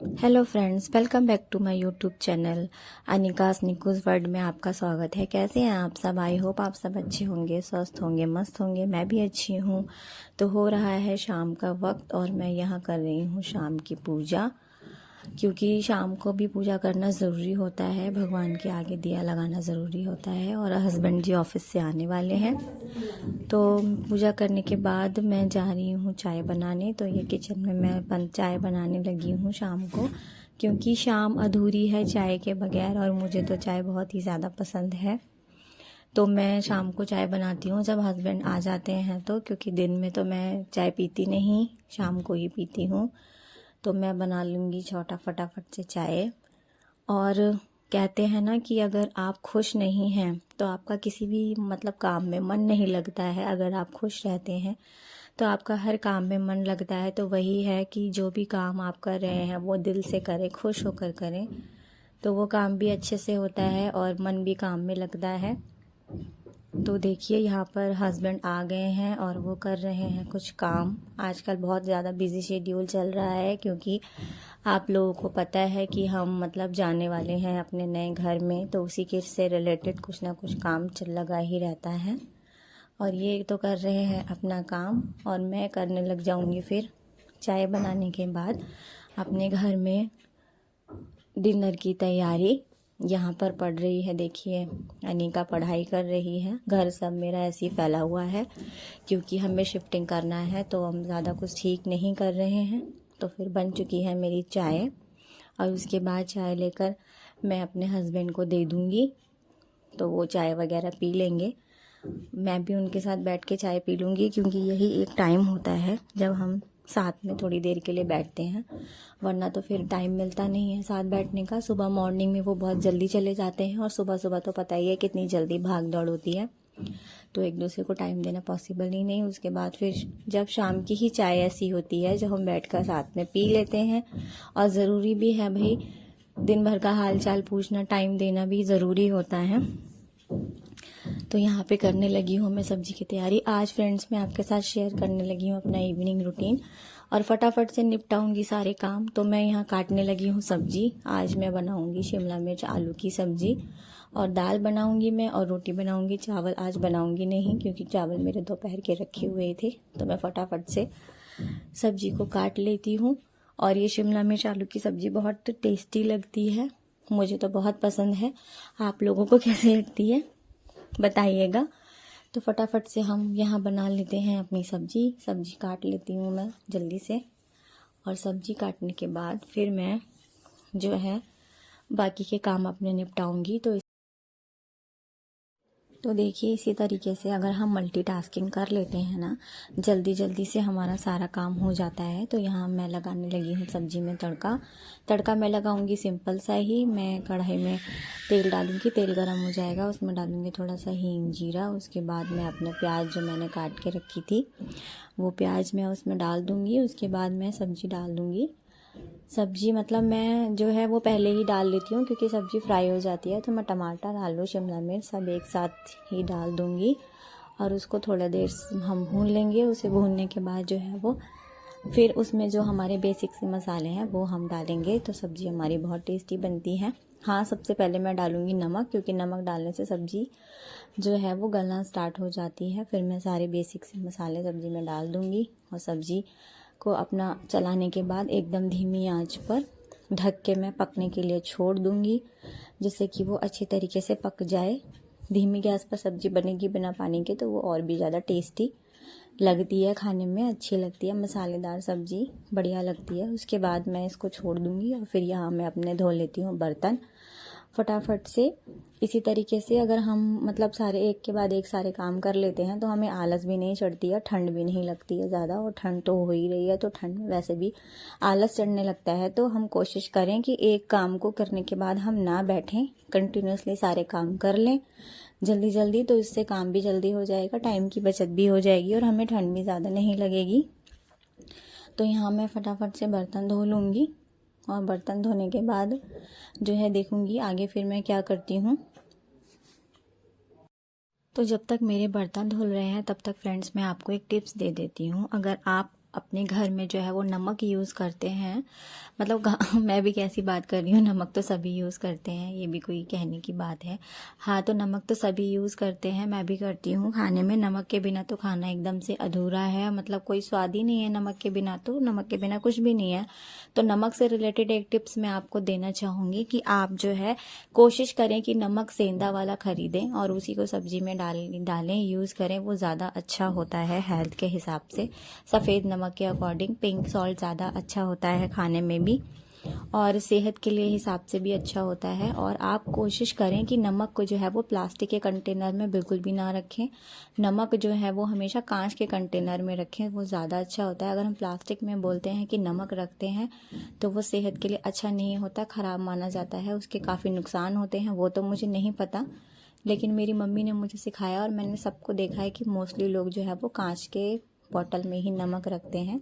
Hello friends, welcome back to my YouTube channel अनिकास निकूज world में आपका स्वागत है। कैसे हैं आप सब? आई होप आप सब अच्छे होंगे, स्वस्थ होंगे, मस्त होंगे। मैं भी अच्छी हूँ। तो हो रहा है शाम का वक्त और मैं यहाँ कर रही हूँ शाम की पूजा, क्योंकि शाम को भी पूजा करना ज़रूरी होता है। भगवान के आगे दिया लगाना ज़रूरी होता है। और हस्बैंड जी ऑफिस से आने वाले हैं, तो पूजा करने के बाद मैं जा रही हूँ चाय बनाने। तो ये किचन में मैं चाय बनाने लगी हूँ शाम को, क्योंकि शाम अधूरी है चाय के बगैर, और मुझे तो चाय बहुत ही ज़्यादा पसंद है। तो मैं शाम को चाय बनाती हूँ जब हस्बैंड आ जाते हैं तो, क्योंकि दिन में तो मैं चाय पीती नहीं, शाम को ही पीती हूँ। तो मैं बना लूँगी छोटा फटाफट से चाय। और कहते हैं ना कि अगर आप खुश नहीं हैं तो आपका किसी भी काम में मन नहीं लगता है। अगर आप खुश रहते हैं तो आपका हर काम में मन लगता है। तो वही है कि जो भी काम आप कर रहे हैं वो दिल से करें, खुश होकर करें, तो वो काम भी अच्छे से होता है और मन भी काम में लगता है। तो देखिए यहाँ पर हस्बैंड आ गए हैं और वो कर रहे हैं कुछ काम। आजकल बहुत ज़्यादा बिजी शेड्यूल चल रहा है, क्योंकि आप लोगों को पता है कि हम जाने वाले हैं अपने नए घर में, तो उसी के से रिलेटेड कुछ ना कुछ काम चल लगा ही रहता है। और ये तो कर रहे हैं अपना काम और मैं करने लग जाऊंगी फिर चाय बनाने के बाद अपने घर में डिनर की तैयारी। यहाँ पर पढ़ रही है, देखिए अनिका पढ़ाई कर रही है। घर सब मेरा ऐसे ही फैला हुआ है, क्योंकि हमें शिफ्टिंग करना है तो हम ज़्यादा कुछ ठीक नहीं कर रहे हैं। तो फिर बन चुकी है मेरी चाय, और उसके बाद चाय लेकर मैं अपने हस्बैंड को दे दूँगी, तो वो चाय वगैरह पी लेंगे। मैं भी उनके साथ बैठ के चाय पी लूँगी, क्योंकि यही एक टाइम होता है जब हम साथ में थोड़ी देर के लिए बैठते हैं, वरना तो फिर टाइम मिलता नहीं है साथ बैठने का। सुबह मॉर्निंग में वो बहुत जल्दी चले जाते हैं, और सुबह सुबह तो पता ही है कितनी जल्दी भाग दौड़ होती है, तो एक दूसरे को टाइम देना पॉसिबल ही नहीं। उसके बाद फिर जब शाम की ही चाय ऐसी होती है जब हम बैठकर साथ में पी लेते हैं, और ज़रूरी भी है भाई, दिन भर का हाल चाल पूछना, टाइम देना भी ज़रूरी होता है। तो यहाँ पे करने लगी हूँ मैं सब्जी की तैयारी। आज फ्रेंड्स मैं आपके साथ शेयर करने लगी हूँ अपना इवनिंग रूटीन, और फटाफट से निपटाऊंगी सारे काम। तो मैं यहाँ काटने लगी हूँ सब्जी। आज मैं बनाऊंगी शिमला मिर्च आलू की सब्जी, और दाल बनाऊंगी मैं, और रोटी बनाऊंगी। चावल आज बनाऊंगी नहीं, क्योंकि चावल मेरे दोपहर के रखे हुए थे। तो मैं फटाफट से सब्जी को काट लेती हूँ। और ये शिमला मिर्च आलू की सब्जी बहुत टेस्टी लगती है, मुझे तो बहुत पसंद है। आप लोगों को कैसे लगती है बताइएगा। तो फटाफट से हम यहाँ बना लेते हैं अपनी सब्जी काट लेती हूँ मैं जल्दी से, और सब्जी काटने के बाद फिर मैं जो है बाकी के काम अपने निपटाऊंगी। तो देखिए इसी तरीके से अगर हम मल्टीटास्किंग कर लेते हैं ना, जल्दी जल्दी से हमारा सारा काम हो जाता है। तो यहाँ मैं लगाने लगी हूँ सब्जी में तड़का मैं लगाऊंगी सिंपल सा ही। मैं कढ़ाई में तेल डालूंगी, तेल गरम हो जाएगा, उसमें डालूंगी थोड़ा सा हींग जीरा। उसके बाद मैं अपना प्याज जो मैंने काट के रखी थी वो प्याज मैं उसमें डाल दूँगी। उसके बाद मैं सब्जी डाल दूँगी। सब्जी मैं जो है वो पहले ही डाल लेती हूँ, क्योंकि सब्ज़ी फ्राई हो जाती है। तो मैं टमाटर आलू शिमला मिर्च सब एक साथ ही डाल दूँगी, और उसको थोड़ा देर हम भून लेंगे। उसे भूनने के बाद जो है वो फिर उसमें जो हमारे बेसिक से मसाले हैं वो हम डालेंगे, तो सब्ज़ी हमारी बहुत टेस्टी बनती है। हाँ, सबसे पहले मैं डालूँगी नमक, क्योंकि नमक डालने से सब्ज़ी जो है वो गलना स्टार्ट हो जाती है। फिर मैं सारे बेसिक से मसाले सब्ज़ी में डाल दूँगी, और सब्ज़ी को अपना चलाने के बाद एकदम धीमी आंच पर ढक के मैं पकने के लिए छोड़ दूँगी, जिससे कि वो अच्छी तरीके से पक जाए। धीमी गैस पर सब्ज़ी बनेगी बिना पानी के, तो वो और भी ज़्यादा टेस्टी लगती है, खाने में अच्छी लगती है, मसालेदार सब्ज़ी बढ़िया लगती है। उसके बाद मैं इसको छोड़ दूँगी, और फिर यहाँ मैं अपने धो लेती हूँ बर्तन फटाफट से। इसी तरीके से अगर हम सारे एक के बाद एक सारे काम कर लेते हैं तो हमें आलस भी नहीं चढ़ती है, ठंड भी नहीं लगती है ज़्यादा। और ठंड तो हो ही रही है, तो ठंड में वैसे भी आलस चढ़ने लगता है। तो हम कोशिश करें कि एक काम को करने के बाद हम ना बैठें, कंटिन्यूसली सारे काम कर लें जल्दी जल्दी। तो इससे काम भी जल्दी हो जाएगा, टाइम की बचत भी हो जाएगी, और हमें ठंड भी ज़्यादा नहीं लगेगी। तो यहाँ मैं फटाफट से बर्तन धो लूँगी, और बर्तन धोने के बाद जो है देखूँगी आगे फिर मैं क्या करती हूँ। तो जब तक मेरे बर्तन धुल रहे हैं तब तक फ्रेंड्स मैं आपको एक टिप्स दे देती हूँ। अगर आप अपने घर में जो है वो नमक यूज़ करते हैं, मतलब मैं भी कैसी बात कर रही हूँ, नमक तो सभी यूज़ करते हैं, ये भी कोई कहने की बात है। हाँ, तो नमक तो सभी यूज़ करते हैं, मैं भी करती हूँ खाने में। नमक के बिना तो खाना एकदम से अधूरा है, मतलब कोई स्वाद ही नहीं है नमक के बिना, तो नमक के बिना कुछ भी नहीं है। तो नमक से रिलेटेड एक टिप्स मैं आपको देना चाहूँगी कि आप जो है कोशिश करें कि नमक सेंधा वाला ख़रीदें और उसी को सब्जी में डालें, यूज़ करें, वो ज़्यादा अच्छा होता है हेल्थ के हिसाब से। सफ़ेद नमक के अकॉर्डिंग पिंक सॉल्ट ज़्यादा अच्छा होता है खाने में भी, और सेहत के लिए हिसाब से भी अच्छा होता है। और आप कोशिश करें कि नमक को जो है वो प्लास्टिक के कंटेनर में बिल्कुल भी ना रखें। नमक जो है वो हमेशा कांच के कंटेनर में रखें, वो ज़्यादा अच्छा होता है। अगर हम प्लास्टिक में बोलते हैं कि नमक रखते हैं तो वो सेहत के लिए अच्छा नहीं होता, ख़राब माना जाता है, उसके काफ़ी नुकसान होते हैं। वो तो मुझे नहीं पता, लेकिन मेरी मम्मी ने मुझे सिखाया और मैंने सबको देखा है कि मोस्टली लोग जो है वो कांच के बॉटल में ही नमक रखते हैं।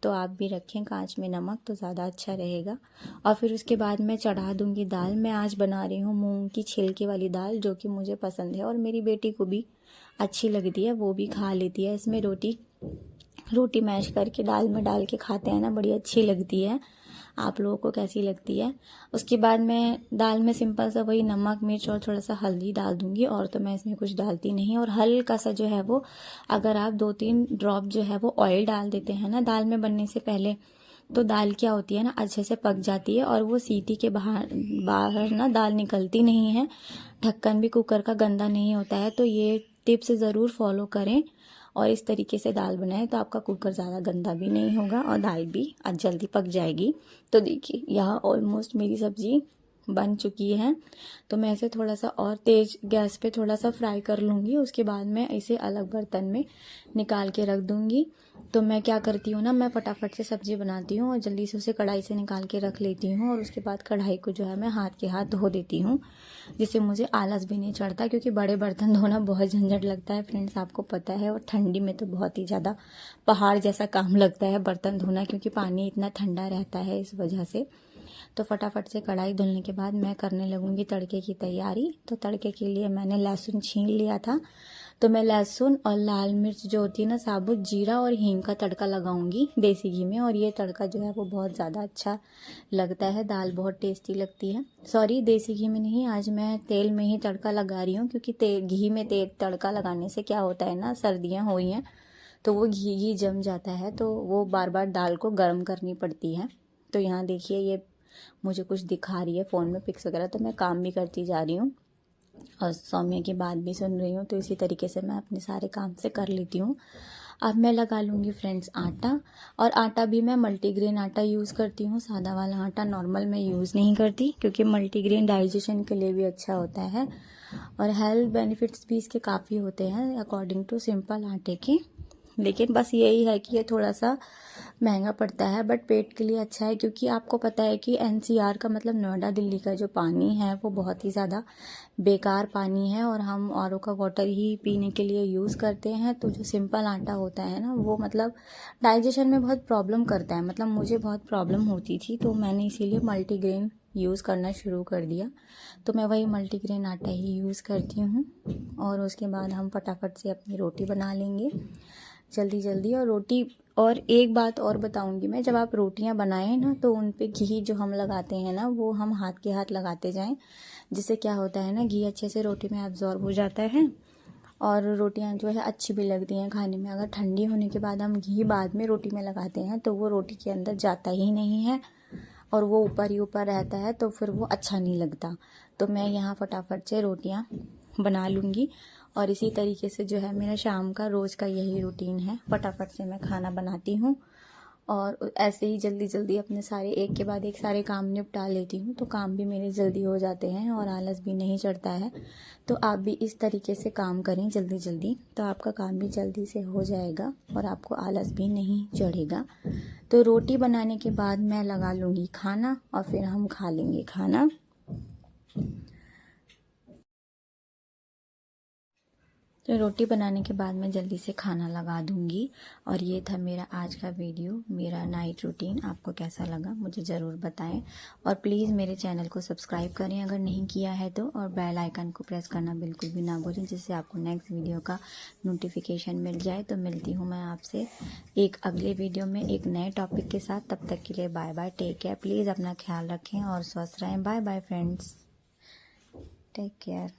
तो आप भी रखें कांच में नमक, तो ज़्यादा अच्छा रहेगा। और फिर उसके बाद मैं चढ़ा दूँगी दाल। मैं आज बना रही हूँ मूंग की छिलके वाली दाल, जो कि मुझे पसंद है और मेरी बेटी को भी अच्छी लगती है, वो भी खा लेती है। इसमें रोटी मैश करके दाल में डाल के खाते हैं ना, बड़ी अच्छी लगती है। आप लोगों को कैसी लगती है? उसके बाद मैं दाल में सिंपल सा वही नमक मिर्च और थोड़ा सा हल्दी डाल दूंगी, और तो मैं इसमें कुछ डालती नहीं। और हल्का सा जो है वो, अगर आप 2-3 ड्रॉप जो है वो ऑयल डाल देते हैं ना दाल में बनने से पहले, तो दाल क्या होती है ना, अच्छे से पक जाती है और वो सीटी के बाहर ना दाल निकलती नहीं है। ढक्कन भी कुकर का गंदा नहीं होता है। तो ये टिप्स ज़रूर फॉलो करें और इस तरीके से दाल बनाएं, तो आपका कुकर ज़्यादा गंदा भी नहीं होगा और दाल भी जल्दी पक जाएगी। तो देखिए यहाँ ऑलमोस्ट मेरी सब्ज़ी बन चुकी है, तो मैं इसे थोड़ा सा और तेज़ गैस पे थोड़ा सा फ्राई कर लूँगी। उसके बाद मैं इसे अलग बर्तन में निकाल के रख दूँगी। तो मैं क्या करती हूँ ना, मैं फटाफट से सब्ज़ी बनाती हूँ और जल्दी से उसे कढ़ाई से निकाल के रख लेती हूँ, और उसके बाद कढ़ाई को जो है मैं हाथ के हाथ धो देती हूँ, जिससे मुझे आलस भी नहीं चढ़ता, क्योंकि बड़े बर्तन धोना बहुत झंझट लगता है फ्रेंड्स, आपको पता है। और ठंडी में तो बहुत ही ज़्यादा पहाड़ जैसा काम लगता है बर्तन धोना, क्योंकि पानी इतना ठंडा रहता है इस वजह से। तो फटाफट से कढ़ाई धुलने के बाद मैं करने लगूंगी तड़के की तैयारी। तो तड़के के लिए मैंने लहसुन छील लिया था, तो मैं लहसुन और लाल मिर्च जो होती है ना, साबुत जीरा और हींग का तड़का लगाऊंगी देसी घी में। और ये तड़का जो है वो बहुत ज़्यादा अच्छा लगता है, दाल बहुत टेस्टी लगती है। सॉरी, देसी घी में नहीं, आज मैं तेल में ही तड़का लगा रही हूँ, क्योंकि घी में तड़का लगाने से क्या होता है ना, सर्दियाँ हुई हैं तो वो घी जम जाता है, तो वो बार बार दाल को गर्म करनी पड़ती है। तो यहाँ देखिए, ये मुझे कुछ दिखा रही है फ़ोन में पिक्स वगैरह, तो मैं काम भी करती जा रही हूँ और सौम्य की बात भी सुन रही हूँ। तो इसी तरीके से मैं अपने सारे काम से कर लेती हूँ। अब मैं लगा लूँगी फ्रेंड्स आटा, और आटा भी मैं मल्टीग्रेन आटा यूज़ करती हूँ, सादा वाला आटा नॉर्मल मैं यूज़ नहीं करती, क्योंकि मल्टीग्रेन डाइजेशन के लिए भी अच्छा होता है और हेल्थ बेनिफिट्स भी इसके काफ़ी होते हैं अकॉर्डिंग टू सिंपल आटे के। लेकिन बस यही है कि ये थोड़ा सा महंगा पड़ता है, बट पेट के लिए अच्छा है, क्योंकि आपको पता है कि एनसीआर का मतलब नोएडा दिल्ली का जो पानी है वो बहुत ही ज़्यादा बेकार पानी है, और हम आरओ का वाटर ही पीने के लिए यूज़ करते हैं। तो जो सिंपल आटा होता है ना, वो मतलब डाइजेशन में बहुत प्रॉब्लम करता है, मतलब मुझे बहुत प्रॉब्लम होती थी, तो मैंने इसीलिए मल्टीग्रेन यूज़ करना शुरू कर दिया। तो मैं वही मल्टीग्रेन आटा ही यूज़ करती हूँ। और उसके बाद हम फटाफट से अपनी रोटी बना लेंगे जल्दी जल्दी। और रोटी, और एक बात और बताऊंगी मैं, जब आप रोटियां बनाएं ना, तो उन पे घी जो हम लगाते हैं ना, वो हम हाथ के हाथ लगाते जाएं, जिससे क्या होता है ना, घी अच्छे से रोटी में एब्जॉर्ब हो जाता है और रोटियां जो है अच्छी भी लगती हैं खाने में। अगर ठंडी होने के बाद हम घी बाद में रोटी में लगाते हैं तो वो रोटी के अंदर जाता ही नहीं है और वो ऊपर ही ऊपर रहता है, तो फिर वो अच्छा नहीं लगता। तो मैं यहाँ फटाफट से रोटियाँ बना लूँगी, और इसी तरीके से जो है मेरा शाम का रोज़ का यही रूटीन है, फटाफट से मैं खाना बनाती हूँ और ऐसे ही जल्दी जल्दी अपने सारे एक के बाद एक सारे काम निपटा लेती हूँ, तो काम भी मेरे जल्दी हो जाते हैं और आलस भी नहीं चढ़ता है। तो आप भी इस तरीके से काम करें जल्दी जल्दी, तो आपका काम भी जल्दी से हो जाएगा और आपको आलस भी नहीं चढ़ेगा। तो रोटी बनाने के बाद मैं लगा लूँगी खाना और फिर हम खा लेंगे खाना। तो रोटी बनाने के बाद मैं जल्दी से खाना लगा दूंगी। और ये था मेरा आज का वीडियो, मेरा नाइट रूटीन। आपको कैसा लगा मुझे ज़रूर बताएं और प्लीज़ मेरे चैनल को सब्सक्राइब करें अगर नहीं किया है तो, और बेल आइकन को प्रेस करना बिल्कुल भी ना भूलें, जिससे आपको नेक्स्ट वीडियो का नोटिफिकेशन मिल जाए। तो मिलती हूँ मैं आपसे एक अगले वीडियो में एक नए टॉपिक के साथ। तब तक के लिए bye bye, take care. Please अपना ख्याल रखें और स्वस्थ रहें। Bye bye friends, take care.